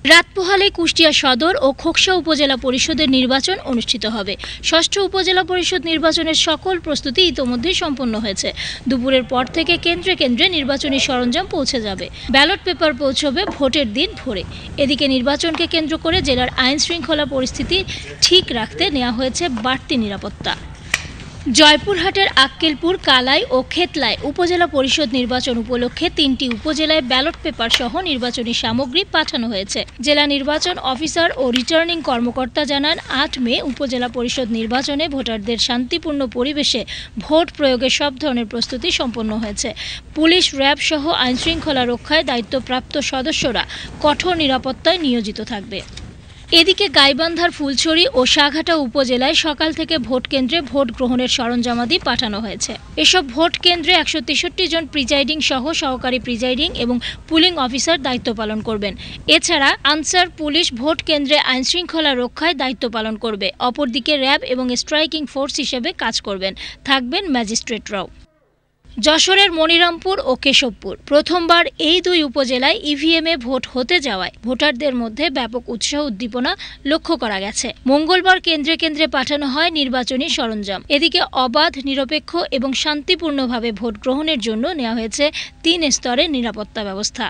রাত পোহালে কুষ্টিয়া সদর ও খোকসা উপজেলা পরিষদের নির্বাচন অনুষ্ঠিত হবে। ষষ্ঠ উপজেলা পরিষদ নির্বাচনের সকল প্রস্তুতি ইতোমধ্যেই সম্পন্ন হয়েছে। দুপুরের পর থেকে কেন্দ্রে কেন্দ্রে নির্বাচনী সরঞ্জাম পৌঁছে যাবে। ব্যালট পেপার পৌঁছবে ভোটের দিন ভোরে। এদিকে নির্বাচনকে কেন্দ্র করে জেলার আইন শৃঙ্খলা পরিস্থিতি ঠিক রাখতে নেওয়া হয়েছে বাড়তি নিরাপত্তা। জয়পুরহাটের আক্কেলপুর, কালাই ও খেতলায় উপজেলা পরিষদ নির্বাচন উপলক্ষে ৩টি উপজেলায় ব্যালট পেপার সহ নির্বাচনী সামগ্রী পাঠানো হয়েছে। জেলা নির্বাচন অফিসার ও রিটার্নিং কর্মকর্তা জানান, ৮ মে উপজেলা পরিষদ নির্বাচনে ভোটারদের শান্তিপূর্ণ পরিবেশে ভোট প্রয়োগের সব ধরনের প্রস্তুতি সম্পন্ন হয়েছে। পুলিশ, র্যাব সহ আইনশৃঙ্খলা রক্ষায় দায়িত্বপ্রাপ্ত সদস্যরা কঠোর নিরাপত্তায় নিয়োজিত থাকবে। এদিকে গাইবান্ধার ফুলছড়ি ও সাঘাটা উপজেলায় সকাল থেকে ভোট কেন্দ্রে ভোট গ্রহণের সরঞ্জামাদি পাঠানো হয়েছে। এসব ভোট কেন্দ্রে ১৬৩ জন প্রিজাইডিং সহ সহকারী প্রিজাইডিং এবং পুলিং অফিসার দায়িত্ব পালন করবেন। এছাড়া আনসার পুলিশ ভোট কেন্দ্রে আইনশৃঙ্খলা রক্ষায় দায়িত্ব পালন করবে। অপরদিকে র্যাব এবং স্ট্রাইকিং ফোর্স হিসেবে কাজ করবেন, থাকবেন ম্যাজিস্ট্রেটরাও। যশোরের মনিরামপুর ও কেশবপুর প্রথমবার এই দুই উপজেলায় ইভিএমে ভোট হতে যাওয়ায় ভোটারদের মধ্যে ব্যাপক উৎসাহ উদ্দীপনা লক্ষ্য করা গেছে। মঙ্গলবার কেন্দ্রে কেন্দ্রে পাঠানো হয় নির্বাচনী সরঞ্জাম। এদিকে অবাধ, নিরপেক্ষ এবং শান্তিপূর্ণভাবে ভোট গ্রহণের জন্য নেওয়া হয়েছে ৩ স্তরের নিরাপত্তা ব্যবস্থা।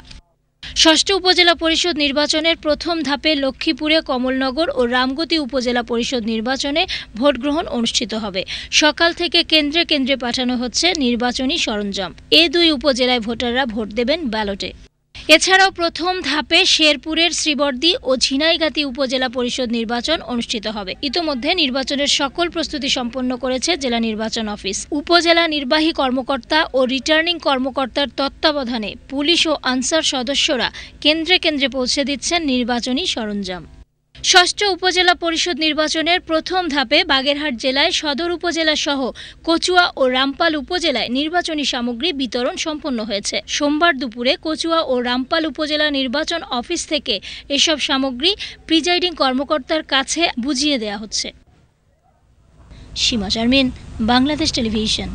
ষষ্ঠ উপজেলা পরিষদ নির্বাচনের প্রথম ধাপে লক্ষ্মীপুরে কমলনগর ও রামগতি উপজেলা পরিষদ নির্বাচনে ভোট গ্রহণ অনুষ্ঠিত হবে। সকাল থেকে কেন্দ্রে কেন্দ্রে পাঠানো হচ্ছে নির্বাচনী সরঞ্জাম। এই দুই উপজেলায় ভোটাররা ভোট দেবেন ব্যালটে। এছাড়াও প্রথম ধাপে শেরপুরের শ্রীবর্দী ও ঝিনাইগাতি উপজেলা পরিষদ নির্বাচন অনুষ্ঠিত হবে। ইতোমধ্যে নির্বাচনের সকল প্রস্তুতি সম্পন্ন করেছে জেলা নির্বাচন অফিস। উপজেলা নির্বাহী কর্মকর্তা ও রিটার্নিং কর্মকর্তার তত্ত্বাবধানে পুলিশ ও আনসার সদস্যরা কেন্দ্রে কেন্দ্রে পৌঁছে দিচ্ছেন নির্বাচনী সরঞ্জাম। ষষ্ঠ উপজেলা পরিষদ নির্বাচনের প্রথম ধাপে বাগেরহাট জেলায় সদর উপজেলা সহ কচুয়া ও রামপাল উপজেলায় নির্বাচনী সামগ্রী বিতরণ সম্পন্ন হয়েছে। সোমবার দুপুরে কচুয়া ও রামপাল উপজেলা নির্বাচন অফিস থেকে এসব সামগ্রী প্রিজাইডিং কর্মকর্তার কাছে বুঝিয়ে দেওয়া হচ্ছে। সীমা শারমিন, বাংলাদেশ টেলিভিশন।